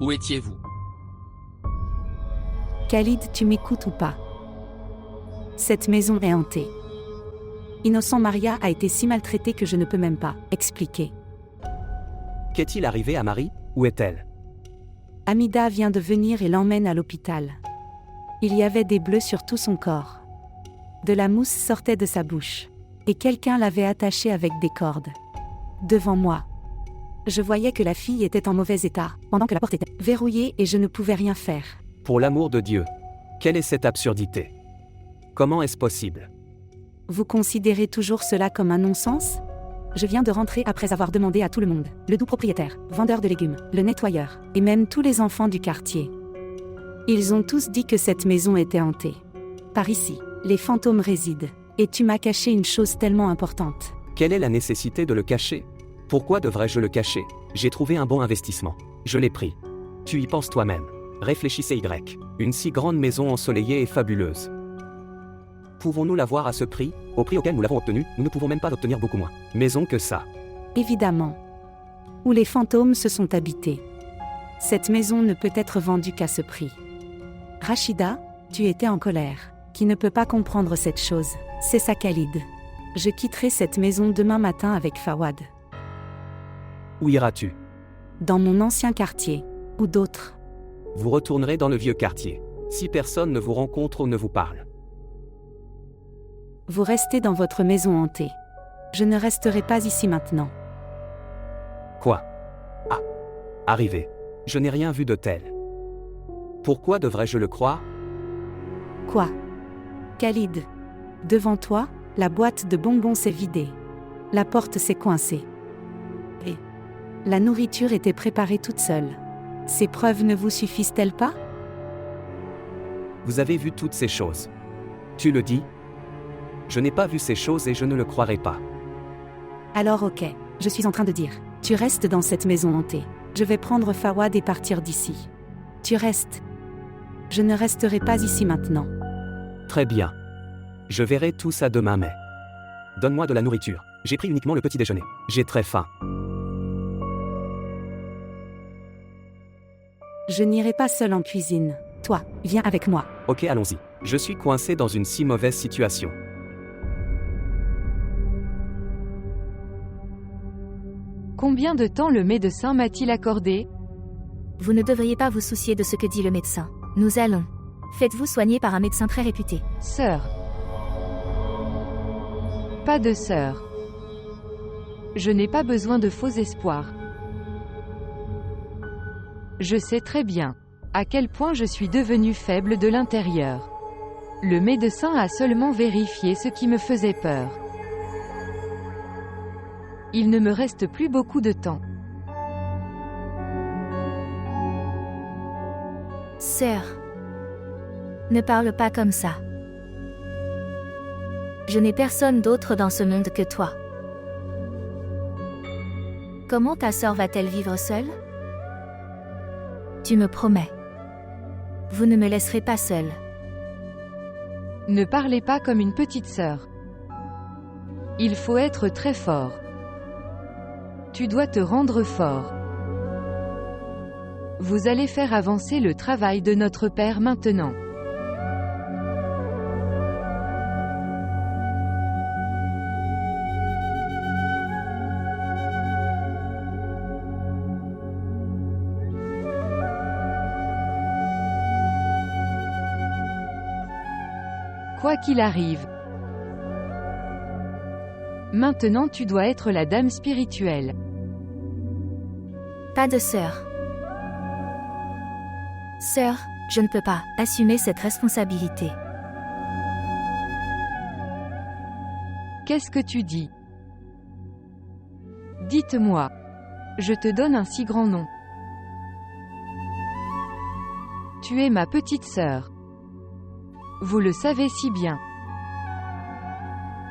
Où étiez-vous? Khalid, tu m'écoutes ou pas? Cette maison est hantée. Innocent Maria a été si maltraitée que je ne peux même pas expliquer. Qu'est-il arrivé à Marie? Où est-elle? Hamida vient de venir et l'emmène à l'hôpital. Il y avait des bleus sur tout son corps. De la mousse sortait de sa bouche. Et quelqu'un l'avait attachée avec des cordes. Devant moi. Je voyais que la fille était en mauvais état, pendant que la porte était verrouillée et je ne pouvais rien faire. Pour l'amour de Dieu. Quelle est cette absurdité? Comment est-ce possible? Vous considérez toujours cela comme un non-sens? Je viens de rentrer après avoir demandé à tout le monde, le doux propriétaire, vendeur de légumes, le nettoyeur, et même tous les enfants du quartier. Ils ont tous dit que cette maison était hantée. Par ici, les fantômes résident. Et tu m'as caché une chose tellement importante. Quelle est la nécessité de le cacher? Pourquoi devrais-je le cacher? J'ai trouvé un bon investissement. Je l'ai pris. Tu y penses toi-même. Réfléchissez Y. Une si grande maison ensoleillée et fabuleuse. Pouvons-nous l'avoir à ce prix? Au prix auquel nous l'avons obtenu, nous ne pouvons même pas obtenir beaucoup moins. Maison que ça. Évidemment. Où les fantômes se sont habités. Cette maison ne peut être vendue qu'à ce prix. Rachida, tu étais en colère. Qui ne peut pas comprendre cette chose? C'est ça Khalid. Je quitterai cette maison demain matin avec Fawad. Où iras-tu? Dans mon ancien quartier. Ou d'autres. Vous retournerez dans le vieux quartier. Si personne ne vous rencontre ou ne vous parle. Vous restez dans votre maison hantée. Je ne resterai pas ici maintenant. Quoi? Ah. Arrivé. Je n'ai rien vu de tel. Pourquoi devrais-je le croire? Quoi? Khalid. Devant toi, la boîte de bonbons s'est vidée. La porte s'est coincée. Et la nourriture était préparée toute seule. Ces preuves ne vous suffisent-elles pas? Vous avez vu toutes ces choses. Tu le dis? Je n'ai pas vu ces choses et je ne le croirai pas. Alors ok, je suis en train de dire, tu restes dans cette maison hantée. Je vais prendre Fawad et partir d'ici. Tu restes. Je ne resterai pas ici maintenant. Très bien. Je verrai tout ça demain mais. Donne-moi de la nourriture. J'ai pris uniquement le petit déjeuner. J'ai très faim. Je n'irai pas seul en cuisine. Toi, viens avec moi. Ok, allons-y. Je suis coincé dans une si mauvaise situation. Combien de temps le médecin m'a-t-il accordé? Vous ne devriez pas vous soucier de ce que dit le médecin. Nous allons. Faites-vous soigner par un médecin très réputé. Sœur. Pas de sœur. Je n'ai pas besoin de faux espoirs. Je sais très bien à quel point je suis devenue faible de l'intérieur. Le médecin a seulement vérifié ce qui me faisait peur. Il ne me reste plus beaucoup de temps. Sœur. Ne parle pas comme ça. Je n'ai personne d'autre dans ce monde que toi. Comment ta sœur va-t-elle vivre seule? Tu me promets. Vous ne me laisserez pas seule. Ne parlez pas comme une petite sœur. Il faut être très fort. Tu dois te rendre fort. Vous allez faire avancer le travail de notre Père maintenant. Quoi qu'il arrive. Maintenant tu dois être la dame spirituelle. Pas de sœur. Sœur, je ne peux pas assumer cette responsabilité. Qu'est-ce que tu dis? Dites-moi. Je te donne un si grand nom. Tu es ma petite sœur. Vous le savez si bien.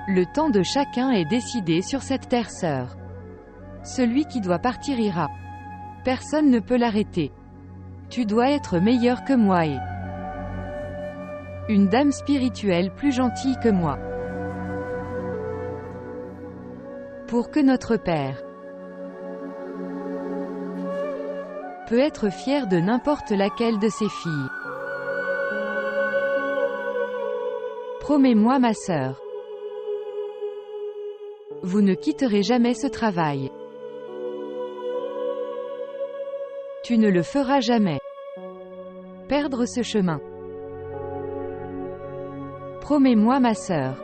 Le temps de chacun est décidé sur cette terre sœur. Celui qui doit partir ira. Personne ne peut l'arrêter. Tu dois être meilleur que moi et une dame spirituelle plus gentille que moi. Pour que notre Père peut être fier de n'importe laquelle de ses filles. Promets-moi ma sœur. Vous ne quitterez jamais ce travail. Tu ne le feras jamais. Perdre ce chemin. Promets-moi ma sœur.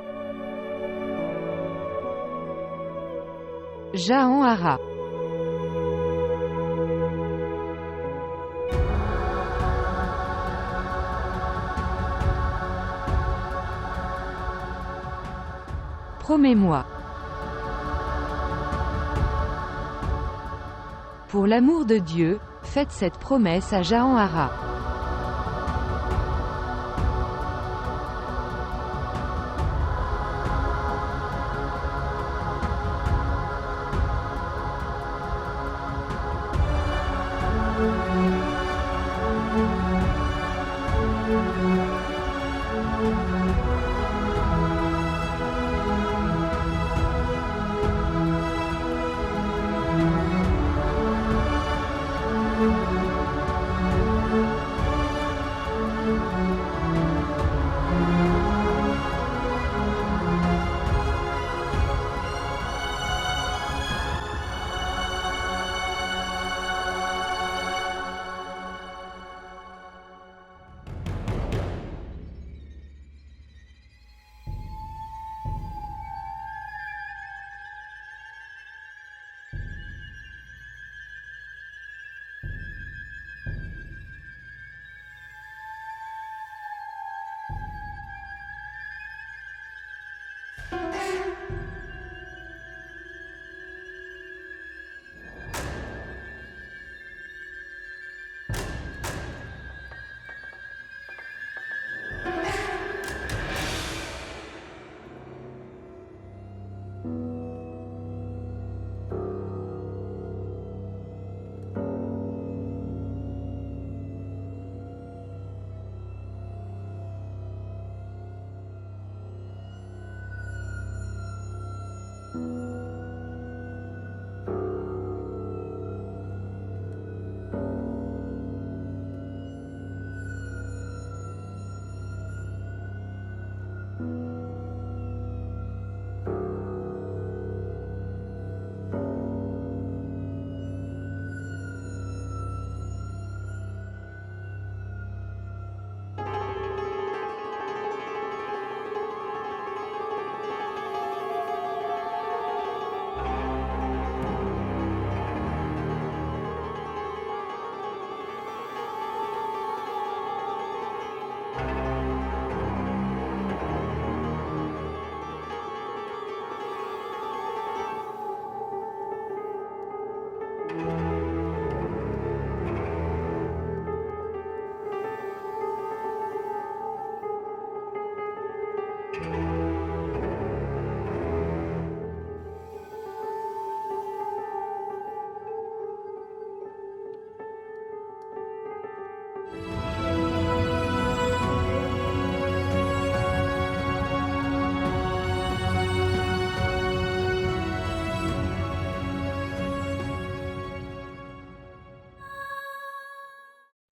Jahan Hara. Promets-moi. Pour l'amour de Dieu, faites cette promesse à Jahan Hara.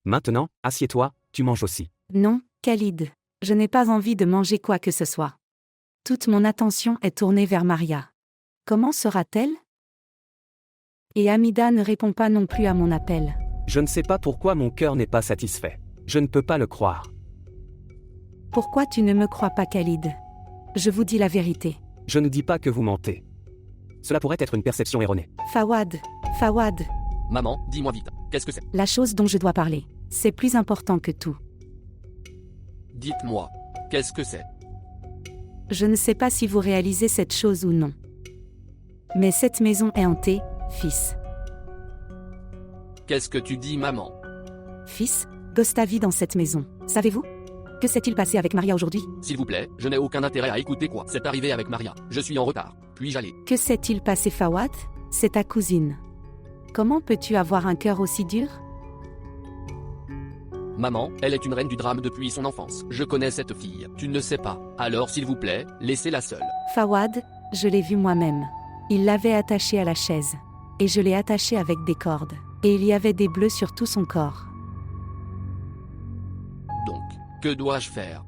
Maintenant, assieds-toi, tu manges aussi. Non, Khalid. Je n'ai pas envie de manger quoi que ce soit. Toute mon attention est tournée vers Maria. Comment sera-t-elle? Et Hamida ne répond pas non plus à mon appel. Je ne sais pas pourquoi mon cœur n'est pas satisfait. Je ne peux pas le croire. Pourquoi tu ne me crois pas, Khalid? Je vous dis la vérité. Je ne dis pas que vous mentez. Cela pourrait être une perception erronée. Fawad. Maman, dis-moi vite, qu'est-ce que c'est? La chose dont je dois parler, c'est plus important que tout. Dites-moi, qu'est-ce que c'est? Je ne sais pas si vous réalisez cette chose ou non. Mais cette maison est hantée, fils. Qu'est-ce que tu dis, maman? Fils, Gosta vit dans cette maison. Savez-vous? Que s'est-il passé avec Maria aujourd'hui? S'il vous plaît, je n'ai aucun intérêt à écouter quoi c'est arrivé avec Maria. Je suis en retard. Puis-je aller? Que s'est-il passé, Fawad? C'est ta cousine. Comment peux-tu avoir un cœur aussi dur? Maman, elle est une reine du drame depuis son enfance. Je connais cette fille. Tu ne sais pas. Alors s'il vous plaît, laissez-la seule. Fawad, je l'ai vu moi-même. Il l'avait attachée à la chaise. Et je l'ai attachée avec des cordes. Et il y avait des bleus sur tout son corps. Donc, que dois-je faire?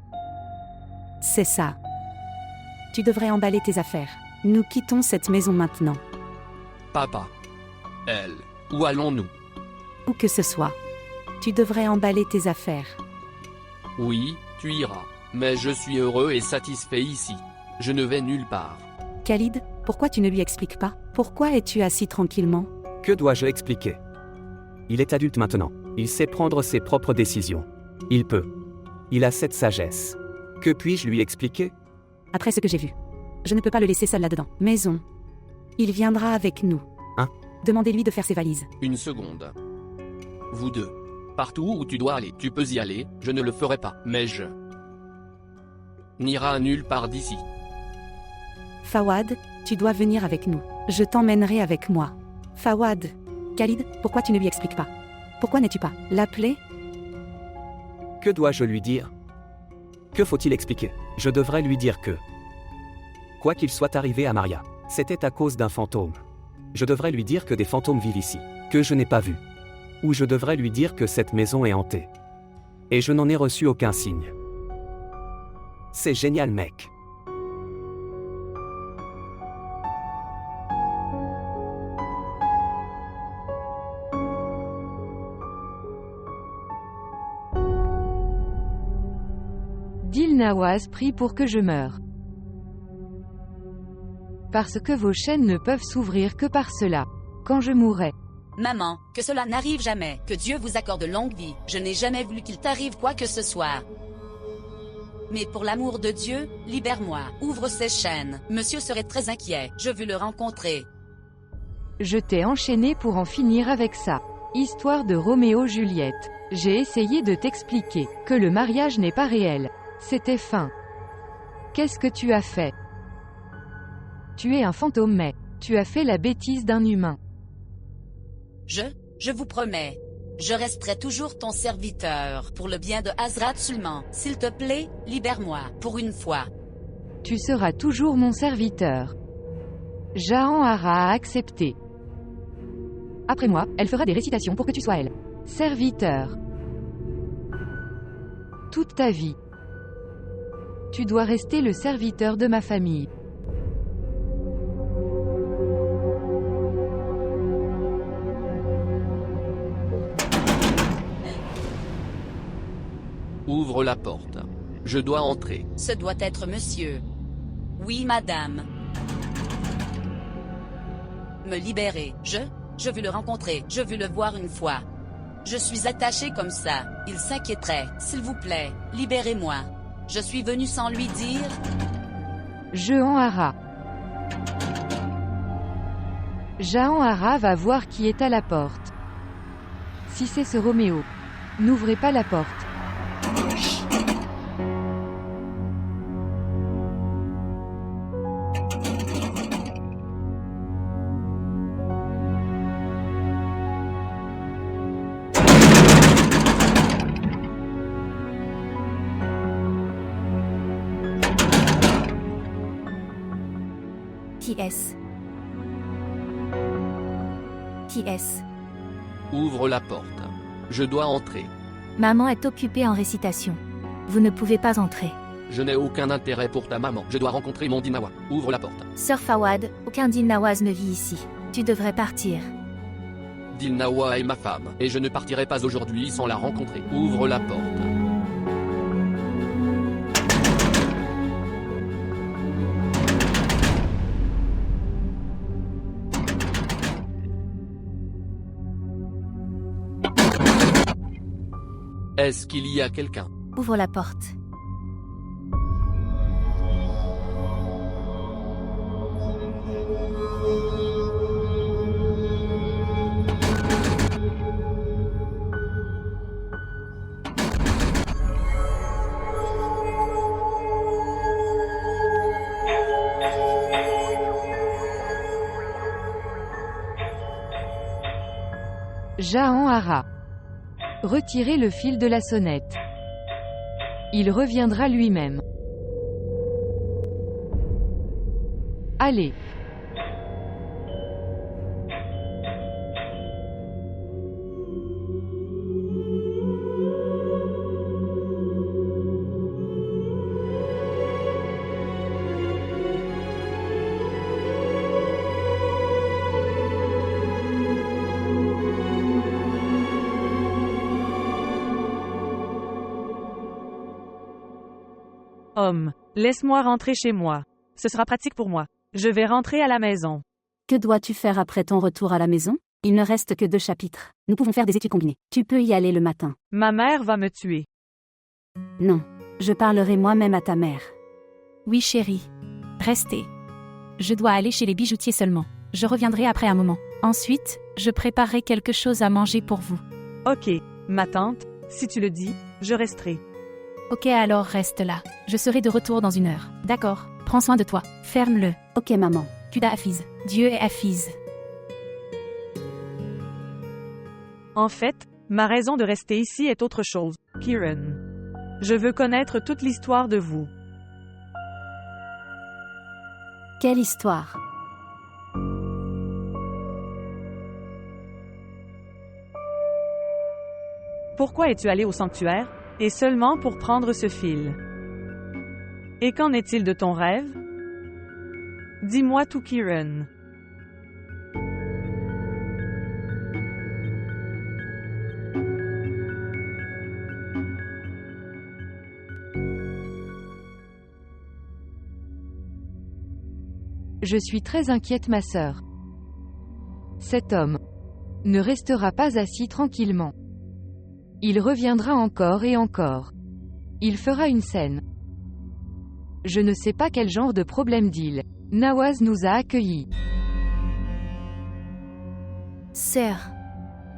C'est ça. Tu devrais emballer tes affaires. Nous quittons cette maison maintenant. Papa. Elle. Où allons-nous? Où que ce soit. Tu devrais emballer tes affaires. Oui, tu iras. Mais je suis heureux et satisfait ici. Je ne vais nulle part. Khalid, pourquoi tu ne lui expliques pas? Pourquoi es-tu assis tranquillement? Que dois-je expliquer? Il est adulte maintenant. Il sait prendre ses propres décisions. Il peut. Il a cette sagesse. Que puis-je lui expliquer? Après ce que j'ai vu. Je ne peux pas le laisser seul là-dedans. Maison. Il viendra avec nous. Hein? Demandez-lui de faire ses valises. Une seconde. Vous deux. Partout où tu dois aller, tu peux y aller, je ne le ferai pas, mais je n'ira nulle part d'ici. Fawad, tu dois venir avec nous. Je t'emmènerai avec moi. Fawad. Khalid, pourquoi tu ne lui expliques pas? Pourquoi n'es-tu pas l'appeler? Que dois-je lui dire? Que faut-il expliquer? Je devrais lui dire que, quoi qu'il soit arrivé à Maria, c'était à cause d'un fantôme. Je devrais lui dire que des fantômes vivent ici, que je n'ai pas vu. Ou je devrais lui dire que cette maison est hantée. Et je n'en ai reçu aucun signe. C'est génial, mec. Dilnawaz prie pour que je meure. Parce que vos chaînes ne peuvent s'ouvrir que par cela. Quand je mourrai. Maman, que cela n'arrive jamais, que Dieu vous accorde longue vie, je n'ai jamais voulu qu'il t'arrive quoi que ce soit. Mais pour l'amour de Dieu, libère-moi, ouvre ces chaînes, monsieur serait très inquiet, je veux le rencontrer. Je t'ai enchaîné pour en finir avec ça. Histoire de Roméo-Juliette. J'ai essayé de t'expliquer que le mariage n'est pas réel. C'était fin. Qu'est-ce que tu as fait? Tu es un fantôme mais, tu as fait la bêtise d'un humain. Je vous promets. Je resterai toujours ton serviteur, pour le bien de Hazrat Sulman. S'il te plaît, libère-moi, pour une fois. Tu seras toujours mon serviteur. Jahan Hara a accepté. Après moi, elle fera des récitations pour que tu sois elle. Serviteur. Toute ta vie. Tu dois rester le serviteur de ma famille. Ouvre la porte. Je dois entrer. Ce doit être monsieur. Oui, madame. Me libérer. Je veux le rencontrer. Je veux le voir une fois. Je suis attachée comme ça. Il s'inquiéterait. S'il vous plaît, libérez-moi. Je suis venue sans lui dire. Jahan Hara. Jahan Hara va voir qui est à la porte. Si c'est ce Roméo. N'ouvrez pas la porte. TS. TS. Ouvre la porte. Je dois entrer. Maman est occupée en récitation. Vous ne pouvez pas entrer. Je n'ai aucun intérêt pour ta maman. Je dois rencontrer mon Dinawa. Ouvre la porte. Sœur Fawad, aucun Dilnawaz ne vit ici. Tu devrais partir. Dilnawa est ma femme, et je ne partirai pas aujourd'hui sans la rencontrer. Ouvre la porte. Est-ce qu'il y a quelqu'un? Ouvre la porte. Jahan Hara. Retirez le fil de la sonnette. Il reviendra lui-même. Allez. Homme, laisse-moi rentrer chez moi. Ce sera pratique pour moi. Je vais rentrer à la maison. Que dois-tu faire après ton retour à la maison? Il ne reste que 2 chapitres. Nous pouvons faire des études combinées. Tu peux y aller le matin. Ma mère va me tuer. Non. Je parlerai moi-même à ta mère. Oui, chérie. Restez. Je dois aller chez les bijoutiers seulement. Je reviendrai après un moment. Ensuite, je préparerai quelque chose à manger pour vous. Ok, ma tante, si tu le dis, je resterai. Ok, alors reste là. Je serai de retour dans 1 heure. D'accord. Prends soin de toi. Ferme-le. Ok maman. Kuda Hafiz. Dieu est Hafiz. En fait, ma raison de rester ici est autre chose, Kieran. Je veux connaître toute l'histoire de vous. Quelle histoire? Pourquoi es-tu allé au sanctuaire? Et seulement pour prendre ce fil. Et qu'en est-il de ton rêve? Dis-moi tout, Kieran. Je suis très inquiète, ma sœur. Cet homme ne restera pas assis tranquillement. Il reviendra encore et encore. Il fera une scène. Je ne sais pas quel genre de problème Dil Nawaz nous a accueillis. Sœur,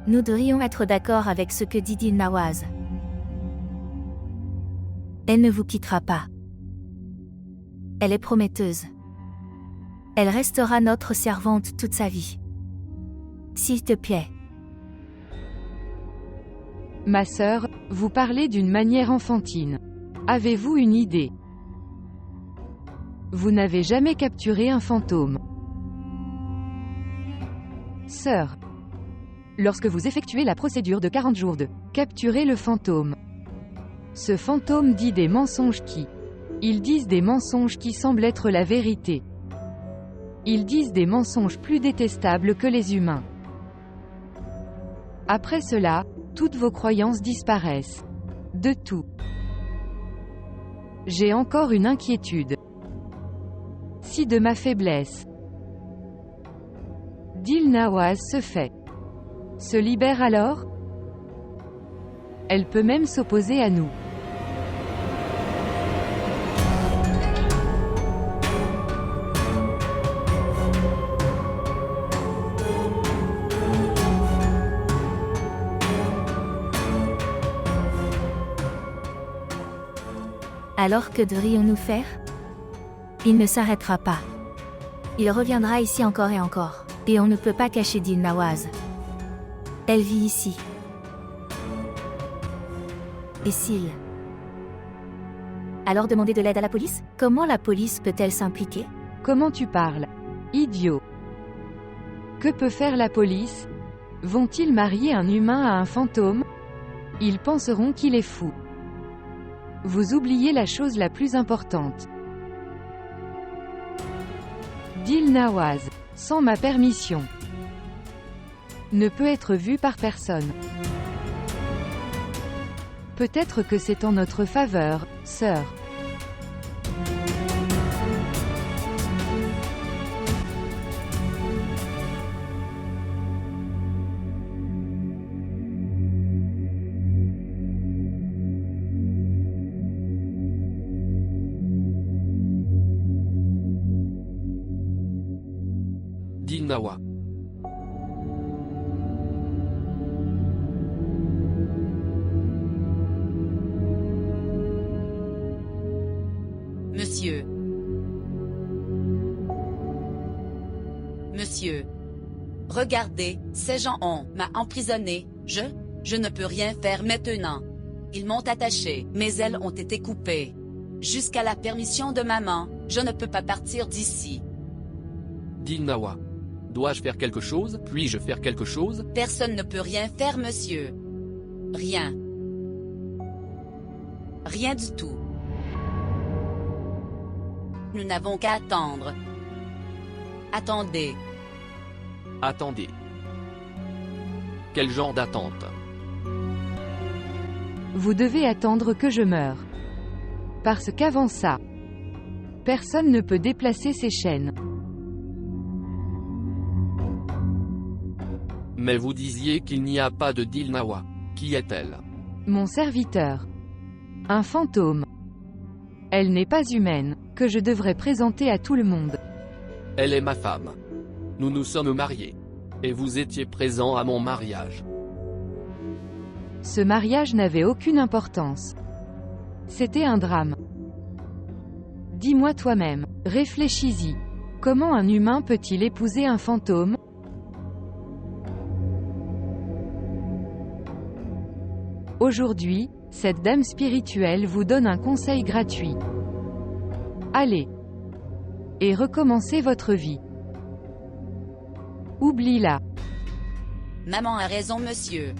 nous devrions être d'accord avec ce que dit Dil Nawaz. Elle ne vous quittera pas. Elle est prometteuse. Elle restera notre servante toute sa vie. S'il te plaît. Ma sœur, vous parlez d'une manière enfantine. Avez-vous une idée? Vous n'avez jamais capturé un fantôme. Sœur, lorsque vous effectuez la procédure de 40 jours de capturer le fantôme, ce fantôme dit des mensonges qui... Ils disent des mensonges qui semblent être la vérité. Ils disent des mensonges plus détestables que les humains. Après cela, toutes vos croyances disparaissent. De tout. J'ai encore une inquiétude. Si de ma faiblesse, Dil Nawaz se libère alors? Elle peut même s'opposer à nous. Alors que devrions-nous faire? Il ne s'arrêtera pas. Il reviendra ici encore et encore. Et on ne peut pas cacher Dil Nawaz. Elle vit ici. Et s'il... Alors demander de l'aide à la police? Comment la police peut-elle s'impliquer? Comment tu parles? Idiot. Que peut faire la police? Vont-ils marier un humain à un fantôme? Ils penseront qu'il est fou. Vous oubliez la chose la plus importante. Dil Nawaz, sans ma permission, ne peut être vu par personne. Peut-être que c'est en notre faveur, sœur. Dil Nawaz. Monsieur. Monsieur. Regardez, ces gens m'a emprisonné, je ne peux rien faire maintenant. Ils m'ont attaché, mes ailes ont été coupées. Jusqu'à la permission de maman, je ne peux pas partir d'ici. Dil Nawaz. Dois-je faire quelque chose? Puis-je faire quelque chose? Personne ne peut rien faire, monsieur. Rien. Rien du tout. Nous n'avons qu'à attendre. Attendez. Attendez. Quel genre d'attente? Vous devez attendre que je meure. Parce qu'avant ça, personne ne peut déplacer ces chaînes. Mais vous disiez qu'il n'y a pas de Dilnawa. Qui est-elle? Mon serviteur. Un fantôme. Elle n'est pas humaine, que je devrais présenter à tout le monde. Elle est ma femme. Nous nous sommes mariés. Et vous étiez présent à mon mariage. Ce mariage n'avait aucune importance. C'était un drame. Dis-moi toi-même, réfléchis-y. Comment un humain peut-il épouser un fantôme? Aujourd'hui, cette dame spirituelle vous donne un conseil gratuit. Allez. Et recommencez votre vie. Oublie-la. Maman a raison, monsieur.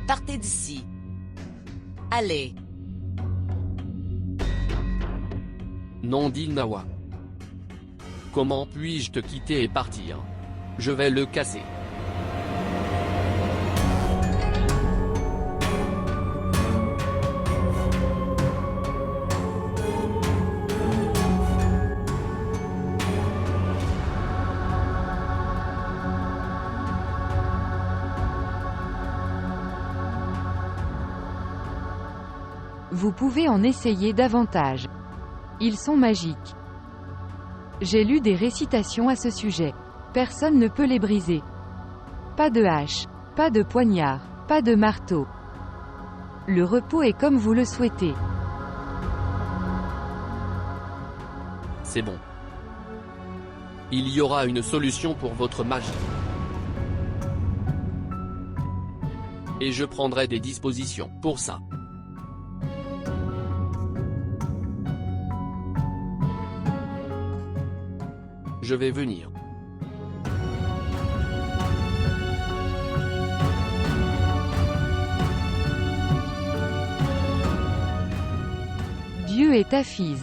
Partez d'ici. Allez. Non, Dilnawa. Comment puis-je te quitter et partir? Je vais le casser. Vous pouvez en essayer davantage. Ils sont magiques. J'ai lu des récitations à ce sujet. Personne ne peut les briser. Pas de hache, pas de poignard, pas de marteau. Le repos est comme vous le souhaitez. C'est bon. Il y aura une solution pour votre magie. Et je prendrai des dispositions pour ça. Je vais venir. Dieu est ta fille.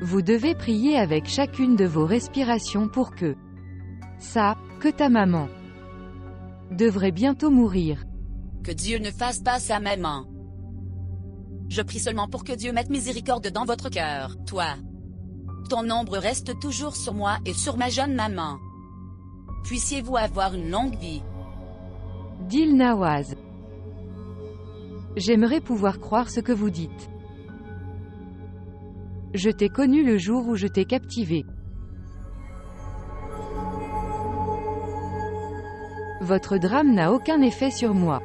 Vous devez prier avec chacune de vos respirations pour que ta maman devrait bientôt mourir. Que Dieu ne fasse pas ça, maman. Je prie seulement pour que Dieu mette miséricorde dans votre cœur, toi. Ton ombre reste toujours sur moi et sur ma jeune maman. Puissiez-vous avoir une longue vie. Dilnawaz. J'aimerais pouvoir croire ce que vous dites. Je t'ai connu le jour où je t'ai captivé. Votre drame n'a aucun effet sur moi.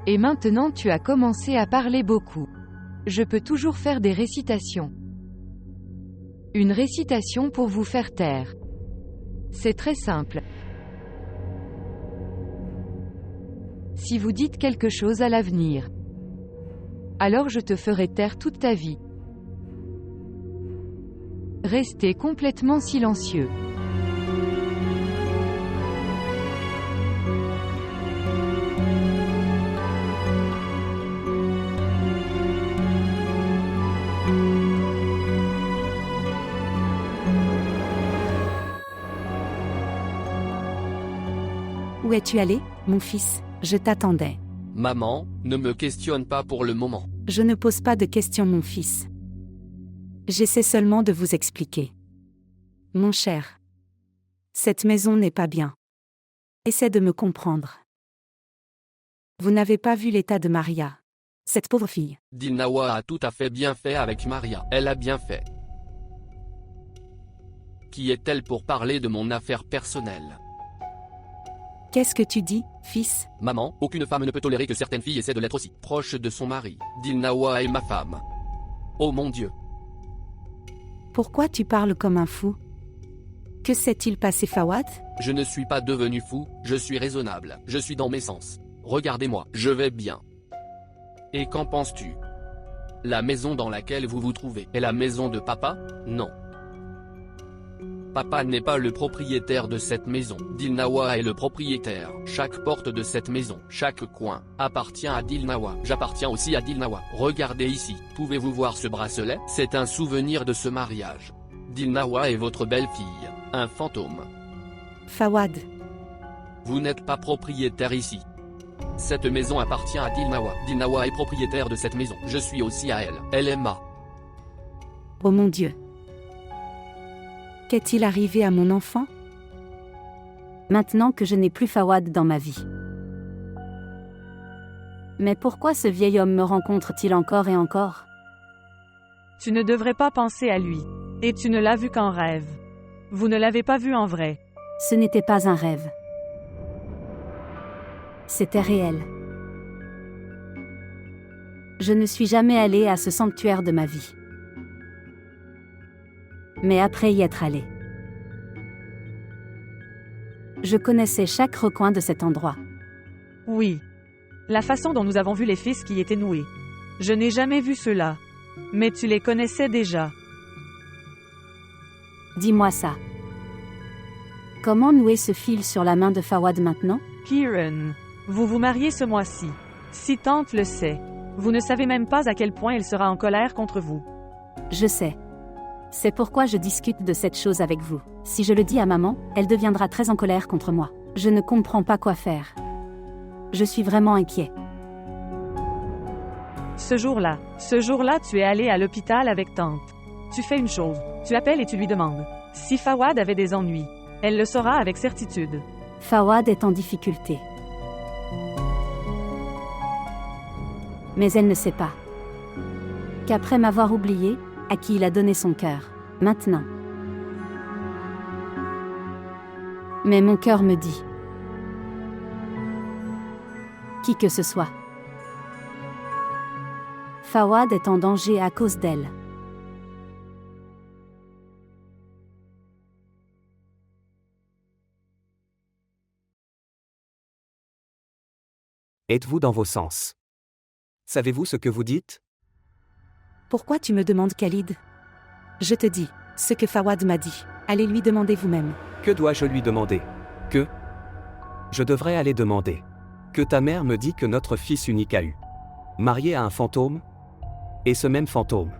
Et maintenant tu as commencé à parler beaucoup. Je peux toujours faire des récitations. Une récitation pour vous faire taire. C'est très simple. Si vous dites quelque chose à l'avenir, alors je te ferai taire toute ta vie. Restez complètement silencieux. Où es-tu allé, mon fils? Je t'attendais. Maman, ne me questionne pas pour le moment. Je ne pose pas de questions, mon fils. J'essaie seulement de vous expliquer. Mon cher. Cette maison n'est pas bien. Essaie de me comprendre. Vous n'avez pas vu l'état de Maria. Cette pauvre fille. Dilnawa a tout à fait bien fait avec Maria. Elle a bien fait. Qui est-elle pour parler de mon affaire personnelle? Qu'est-ce que tu dis, fils? Maman, aucune femme ne peut tolérer que certaines filles essaient de l'être aussi proche de son mari. Dilnawa est ma femme. Oh mon Dieu. Pourquoi tu parles comme un fou? Que s'est-il passé, Fawad? Je ne suis pas devenu fou, je suis raisonnable, je suis dans mes sens. Regardez-moi, je vais bien. Et qu'en penses-tu? La maison dans laquelle vous vous trouvez est la maison de papa? Non. Papa n'est pas le propriétaire de cette maison. Dilnawa est le propriétaire. Chaque porte de cette maison, chaque coin, appartient à Dilnawa. J'appartiens aussi à Dilnawa. Regardez ici, pouvez-vous voir ce bracelet? C'est un souvenir de ce mariage. Dilnawa est votre belle-fille, un fantôme. Fawad. Vous n'êtes pas propriétaire ici. Cette maison appartient à Dilnawa. Dilnawa est propriétaire de cette maison. Je suis aussi à elle. Elle est ma. Oh mon Dieu. Qu'est-il arrivé à mon enfant? Maintenant que je n'ai plus Fawad dans ma vie. Mais pourquoi ce vieil homme me rencontre-t-il encore et encore? Tu ne devrais pas penser à lui. Et tu ne l'as vu qu'en rêve. Vous ne l'avez pas vu en vrai. Ce n'était pas un rêve. C'était réel. Je ne suis jamais allée à ce sanctuaire de ma vie. Mais après y être allée, je connaissais chaque recoin de cet endroit. Oui. La façon dont nous avons vu les fils qui étaient noués. Je n'ai jamais vu ceux-là. Mais tu les connaissais déjà. Dis-moi ça. Comment nouer ce fil sur la main de Fawad maintenant? Kieran, vous vous mariez ce mois-ci. Si tante le sait, vous ne savez même pas à quel point elle sera en colère contre vous. Je sais. C'est pourquoi je discute de cette chose avec vous. Si je le dis à maman, elle deviendra très en colère contre moi. Je ne comprends pas quoi faire. Je suis vraiment inquiet. Ce jour-là, tu es allé à l'hôpital avec tante. Tu fais une chose, tu appelles et tu lui demandes. Si Fawad avait des ennuis, elle le saura avec certitude. Fawad est en difficulté. Mais elle ne sait pas qu'après m'avoir oublié, à qui il a donné son cœur, maintenant. Mais mon cœur me dit, qui que ce soit, Fawad est en danger à cause d'elle. Êtes-vous dans vos sens? Savez-vous ce que vous dites? Pourquoi tu me demandes, Khalid? Je te dis ce que Fawad m'a dit. Allez lui demander vous-même. Que dois-je lui demander? Que je devrais aller demander que ta mère me dit que notre fils unique a eu marié à un fantôme? Et ce même fantôme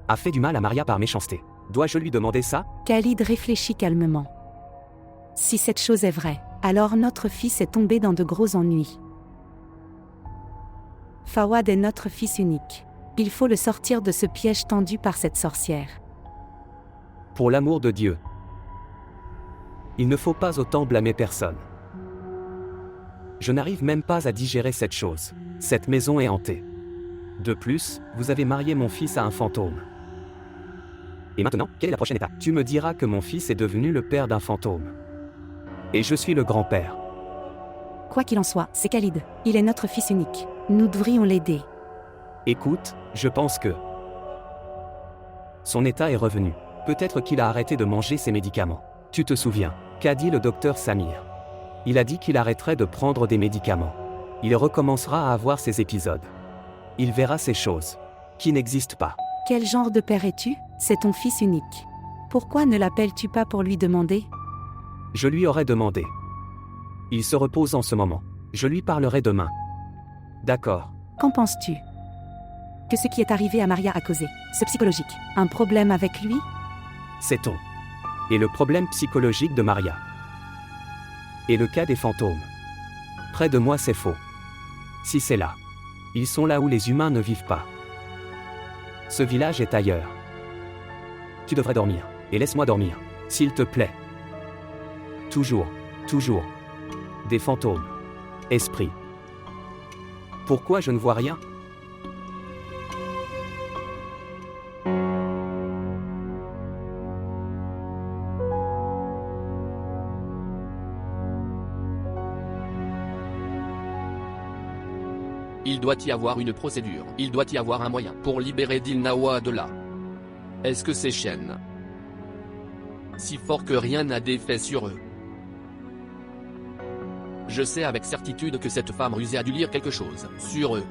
a fait du mal à Maria par méchanceté. Dois-je lui demander ça? Khalid réfléchit calmement. Si cette chose est vraie, alors notre fils est tombé dans de gros ennuis. Fawad est notre fils unique. Il faut le sortir de ce piège tendu par cette sorcière. Pour l'amour de Dieu, il ne faut pas autant blâmer personne. Je n'arrive même pas à digérer cette chose. Cette maison est hantée. De plus, vous avez marié mon fils à un fantôme. Et maintenant, quelle est la prochaine étape? Tu me diras que mon fils est devenu le père d'un fantôme. Et je suis le grand-père. Quoi qu'il en soit, c'est Khalid. Il est notre fils unique. Nous devrions l'aider. Écoute, je pense que son état est revenu. Peut-être qu'il a arrêté de manger ses médicaments. Tu te souviens qu'a dit le docteur Samir? Il a dit qu'il arrêterait de prendre des médicaments. Il recommencera à avoir ces épisodes. Il verra ces choses qui n'existent pas. Quel genre de père es-tu? C'est ton fils unique. Pourquoi ne l'appelles-tu pas pour lui demander? Je lui aurais demandé. Il se repose en ce moment. Je lui parlerai demain. D'accord. Qu'en penses-tu? Que ce qui est arrivé à Maria a causé, ce psychologique, un problème avec lui? Sait-on? Et le problème psychologique de Maria. Et le cas des fantômes. Près de moi, c'est faux. Si c'est là. Ils sont là où les humains ne vivent pas. Ce village est ailleurs. Tu devrais dormir. Et laisse-moi dormir. S'il te plaît. Toujours. Toujours. Des fantômes. Esprit. Pourquoi je ne vois rien? Il doit y avoir une procédure, il doit y avoir un moyen pour libérer Dilnawa de là. Est-ce que ces chaînes, si fort que rien n'a d'effet sur eux? Je sais avec certitude que cette femme rusée a dû lire quelque chose sur eux.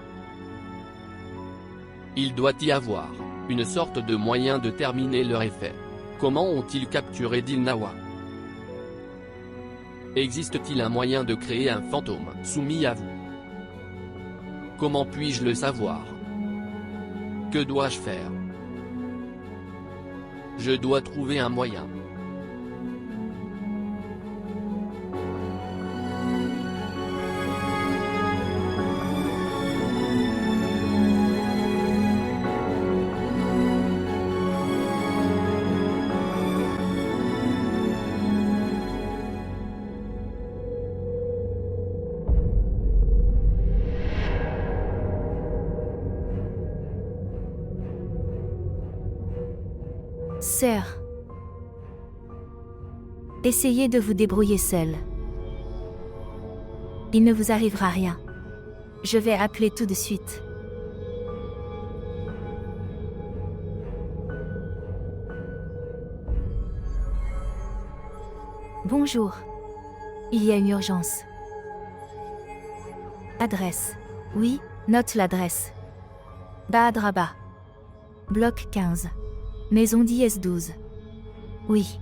Il doit y avoir une sorte de moyen de terminer leur effet. Comment ont-ils capturé Dilnawa? Existe-t-il un moyen de créer un fantôme soumis à vous? Comment puis-je le savoir? Que dois-je faire? Je dois trouver un moyen. Sœur, essayez de vous débrouiller seule. Il ne vous arrivera rien. Je vais appeler tout de suite. Bonjour. Il y a une urgence. Adresse. Oui, note l'adresse. Baadraba. Bloc 15. Maison d'IS 12. Oui.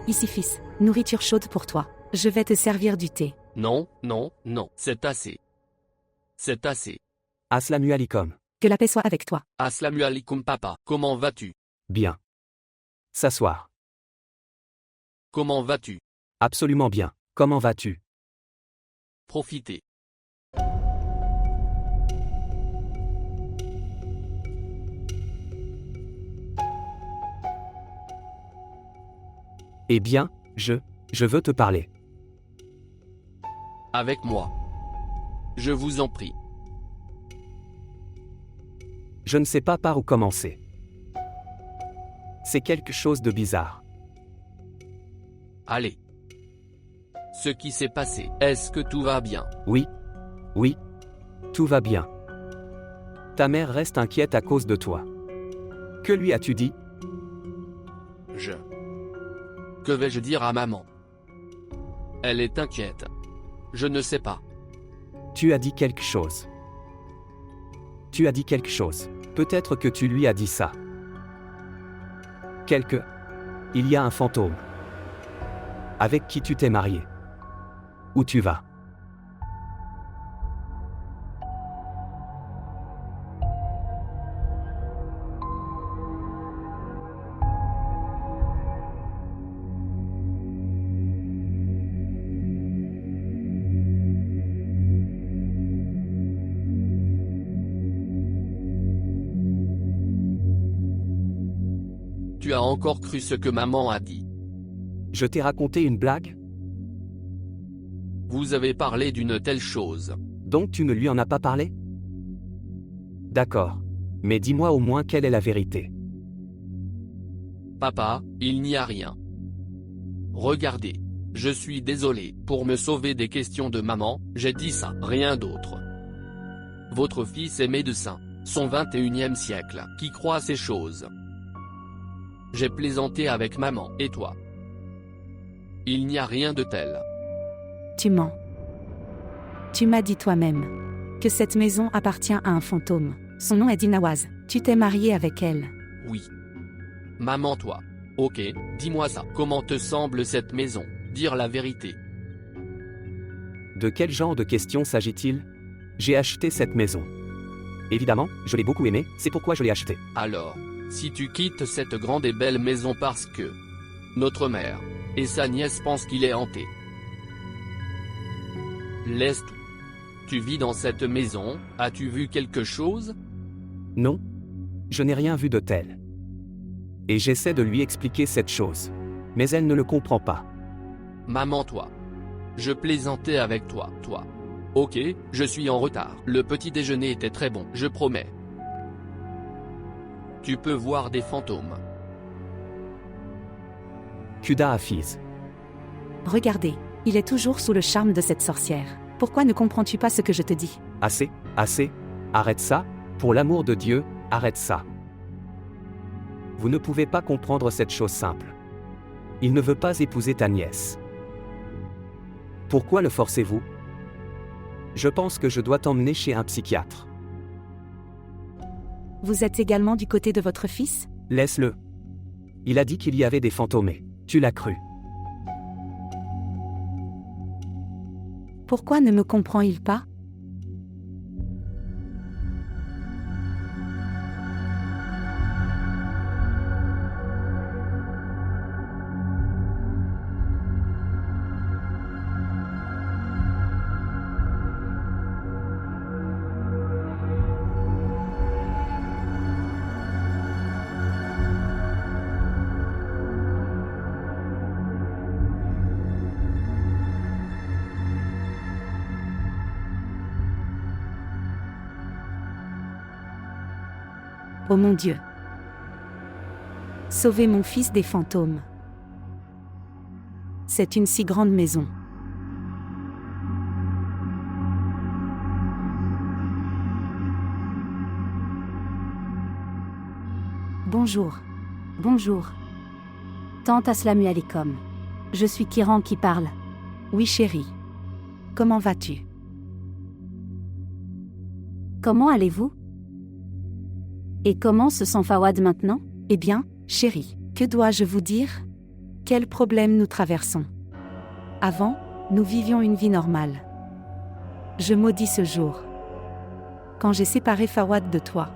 Ici fils, nourriture chaude pour toi. Je vais te servir du thé. Non, non, non, c'est assez. C'est assez. Assalamu alaikum. Que la paix soit avec toi. Assalamu alaikum papa, comment vas-tu? Bien. S'asseoir. Comment vas-tu? Absolument bien. Comment vas-tu? Profitez. Eh bien, je veux te parler. Avec moi. Je vous en prie. Je ne sais pas par où commencer. C'est quelque chose de bizarre. Allez. Ce qui s'est passé, est-ce que tout va bien? Oui. Oui. Tout va bien. Ta mère reste inquiète à cause de toi. Que lui as-tu dit? Que vais-je dire à maman? Elle est inquiète. Je ne sais pas. Tu as dit quelque chose. Tu as dit quelque chose. Peut-être que tu lui as dit ça. Il y a un fantôme. Avec qui tu t'es marié? Où tu vas? Tu as encore cru ce que maman a dit? Je t'ai raconté une blague? Vous avez parlé d'une telle chose. Donc tu ne lui en as pas parlé? D'accord. Mais dis-moi au moins quelle est la vérité. Papa, il n'y a rien. Regardez. Je suis désolé, pour me sauver des questions de maman, j'ai dit ça, rien d'autre. Votre fils est médecin, son 21e siècle, qui croit ces choses. J'ai plaisanté avec maman, et toi? Il n'y a rien de tel. Tu mens. Tu m'as dit toi-même que cette maison appartient à un fantôme. Son nom est Dilnawaz. Tu t'es marié avec elle. Oui. Maman toi. Ok, dis-moi ça. Comment te semble cette maison? Dire la vérité. De quel genre de questions s'agit-il? J'ai acheté cette maison. Évidemment, je l'ai beaucoup aimée, c'est pourquoi je l'ai achetée. Alors, si tu quittes cette grande et belle maison parce que notre mère et sa nièce pensent qu'il est hanté, laisse tout. Tu vis dans cette maison, as-tu vu quelque chose? Non. Je n'ai rien vu de tel. Et j'essaie de lui expliquer cette chose. Mais elle ne le comprend pas. Maman toi. Je plaisantais avec toi. Ok, je suis en retard. Le petit déjeuner était très bon, je promets. Tu peux voir des fantômes. Kuda Hafiz. Regardez, il est toujours sous le charme de cette sorcière. Pourquoi ne comprends-tu pas ce que je te dis? Assez, arrête ça, pour l'amour de Dieu, arrête ça. Vous ne pouvez pas comprendre cette chose simple. Il ne veut pas épouser ta nièce. Pourquoi le forcez-vous? Je pense que je dois t'emmener chez un psychiatre. Vous êtes également du côté de votre fils? Laisse-le. Il a dit qu'il y avait des fantômes. Tu l'as cru. Pourquoi ne me comprend-il pas? Oh mon Dieu! Sauvez mon fils des fantômes. C'est une si grande maison. Bonjour. Bonjour. Tante Assalamu alaikum. Je suis Kiran qui parle. Oui chérie. Comment vas-tu? Comment allez-vous? Et comment se sent Fawad maintenant? Eh bien, chérie, que dois-je vous dire? Quels problèmes nous traversons? Avant, nous vivions une vie normale. Je maudis ce jour. Quand j'ai séparé Fawad de toi.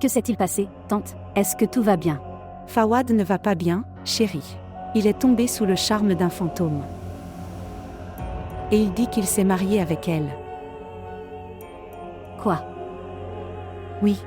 Que s'est-il passé, tante? Est-ce que tout va bien? Fawad ne va pas bien, chérie. Il est tombé sous le charme d'un fantôme. Et il dit qu'il s'est marié avec elle. Quoi? Oui,